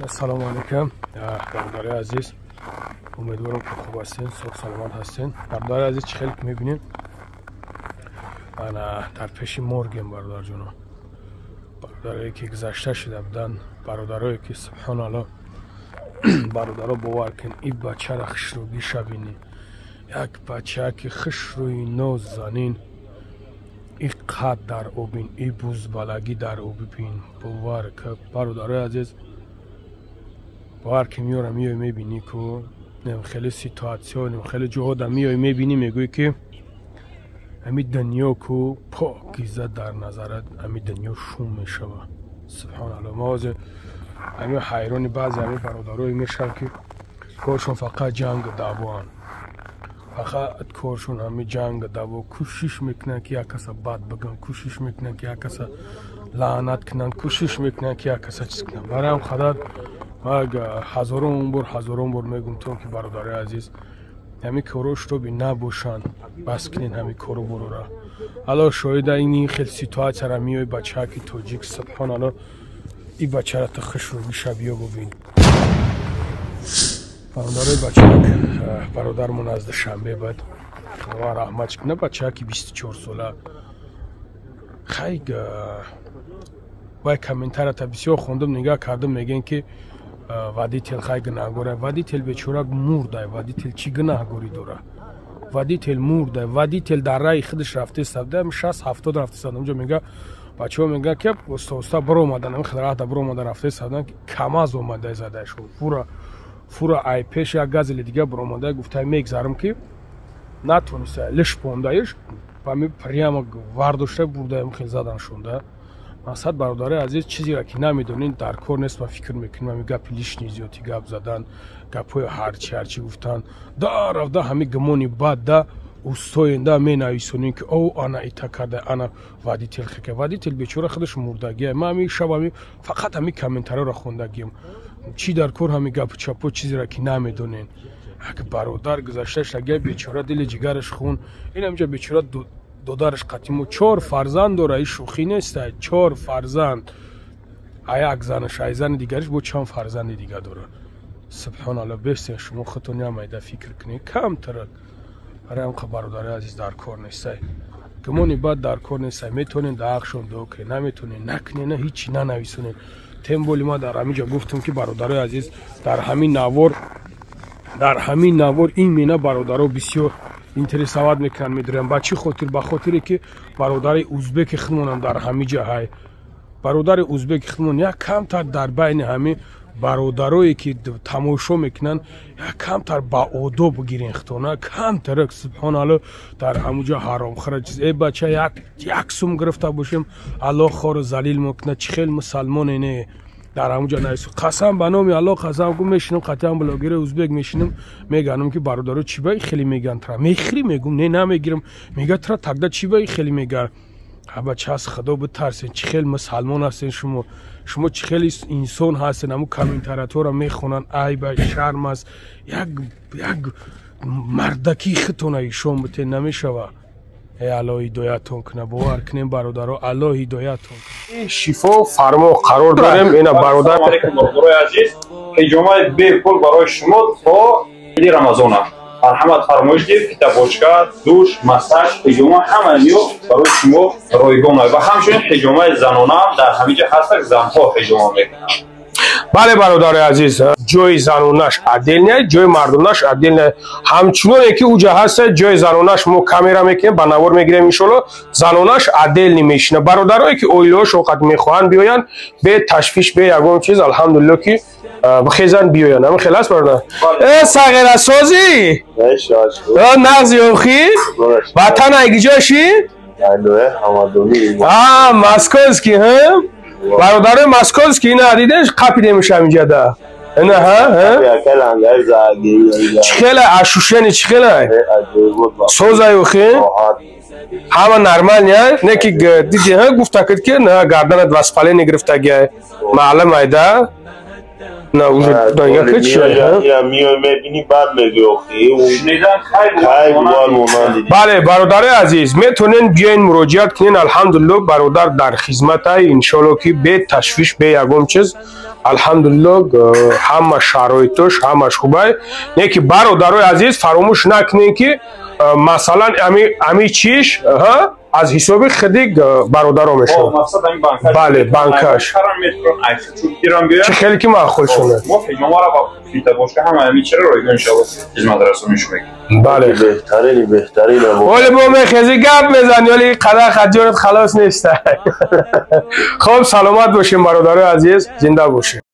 السلام علیکم برادرای عزیز، امیدوارم که خوب هستین، صحت سلامت هستین. برادرای عزیز چه خیلی که میبینین من در پیش مرگم برادر جونم. برادرایی که گذشته شده بودن، برادرایی که سبحان الله برادرها باور کن این بچه را خشروگی شبینی، یک بچه که خشروی نوز زنین این قد در او بین، این بوزبالگی در او ببین. باور که برادرای عزیز باور که میارم میای میبینی که خیلی سیتواسیون خیلی جهاد میای میبینی میگوی که همین دنیا که پاکیزه در نظرت همین دنیا شوم میشه. سبحان الله ما از همین حیرانی بعضی همین برادرای میشن که کارشون فقط جنگ دعوان، فقط کارشون همین جنگ دعوا، کوشش میکنن که یک کس بد بگن، کوشش میکنن که یک کس لعنت کنن، کوشش میکنن که یک کس چیز کنن. برای هم خدا ما هزارون بار میگم تو که برادر عزیز همین کاروش رو بی نباشن، بس کنین همین کارو برو را. الان شاید این خیلی سیتواسیون را میای بچه ها که توجیک سبحان الله این بچه را تخش رو بیشه بیا ببین. برادرای بچه ها برادرمون از شنبه بعد خدا رحمت کنه، بچه ها که 24 ساله خیلی وای کامنتر تا بسیار خوندم نگاه کردم میگن که ودیتل خیلی گناهگاره، ودیتل بیچاره مرده، ودیتل چی گناهگاری داره؟ ودیتل مرده، ودیتل در رای خودش رفته سبده 60-70 رفته سبده. اونجا میگه بچه‌ها میگه که استا برو اومدن همین خدمت برو اومدن رفته سبدن کماز اومده زده شو فورا ای پیش یک گازل دیگه برو اومده گفته میگذارم که نتونسته لش پوندایش پامی پریام واردوشه برده خیلی زدن شونده. مقصد برادر عزیز چیزی را که نمیدونین در کار نیست و فکر میکنیم همین گپ لیش نیزیاتی گپ زدن، گپای هرچی گفتن در رفته همین گمونی بعد ده اوستاینده می نویسونین که او آنا ایتا کرده، انا ودیتل خکه، ودیتل بیچاره خودش مردگیه. من همین شب همین فقط همین کامنتارا را خوندگیم چی در کار همین گپ چپو چیزی را که نمیدونین. اگه برادر گذشته شگه بیچاره دل جگرش خون، این همینجا بیچاره دودارش قطیمو 4 فرزند داره، این شوخی نیست. 4 فرزند، یک زنش ای زن دیگرش با چند فرزند دیگه داره. سبحان الله بسیار شما خودتون هم ایده فکر کنید کم ترک برای هم برادر عزیز در کار نیست. گمونی بعد در کار نیست، میتونین داغشون دو که نمیتونین نکنین نه هیچی ننویسونین. تمبولی ما در همینجا گفتم که برادر عزیز در همین نوار این مینه برادرها بسیار اینترسواد میکنن میدارن. با چی خاطر؟ به خاطری که برادر ازبک خودمون در همین جا های، برادر ازبک خودمون یک کمتر در بین همین برادرایی که تماشا میکنن یک کمتر با آداب گیرین خطونه کمتر. سبحان الله در همونجا حرام خرج ای بچه یک سوم گرفته باشیم الله خار ذلیل میکنه. چه خیلی مسلمان اینه در همونجا نیست. قسم به نام الله قسم گم میشینم قطعا بلاگیر ازبک میشینم میگم که برادرها چی بای خیلی میگن ترا میخری میگم نه نمیگیرم میگه ترا تگدا چی بای خیلی میگن. بچه از خدا بترسین، چه خیلی مسلمان هستین شما چه خیلی انسان هستین. همون کامنتاتورا میخونن ای با شرم است یک مردکی خطونه ایشون بته نمیشوه. ای الله هدایتون کنه، باور کنیم برادرها الله هدایتون کنه. شفا فرما قرار داریم. اینا برادر عزیز حجامه به پول برای شما تا عید رمضان مرحمت فرمایش دید کتابچه دوش مساج حجامه همه نیو برای شما رایگانه و همچنین حجامه زنانه هم در همینجا هست. زنها حجامه میکنن. بله برادر عزیز جای زنونش عدل نه، جای مردونش عدل نه. همچنان که اوجا هست جای زنونش ما کامera میکنیم با نوار میگیریم انشالله زنونش عدل نمیشنه. برادرایی که اویلو شوقت میخوان بیاین به تشویش به یگون چیز الحمدلله که بخیزن بیاین. همین خلاص برادر صغیر سازی نغزی اوخی وطن ایگی جاشی مسکوزکی هم برادر مسکوزکی اینا دیدش قپی نمیشه اینجا ده نه ها چخیله اشوشنی چخیله سوزای اوخی همه نرمال نه که دیدی ها گفته کرد که نه گردنت وسپاله نگرفته گیه معلوم ایده نه اون یک چیه یا میای میبینی بعد میگی اوخی شنیدم خیلی بار مانند بله برادر عزیز میتونین بیاین مراجعت کنین الحمدلله برادر در خدمت های انشالله که به تشویش به یگم چیز الحمدلله همه شرایطش همش خوبه نه که برادر عزیز فراموش نکنین که مثلا امی چیش از حساب خودی برادر رو میشه مقصد این بانکش بله بانکش چه خیلی که معقول شده ما پیجامه را با فیتا باشکه همه همی چرا روی انشالله خدمت رسونیش میگیم بله بهترین ولی با میخیزی گپ میزنی ولی قدر خجارت خلاص نیست خب سلامت باشیم برادر عزیز زنده باشیم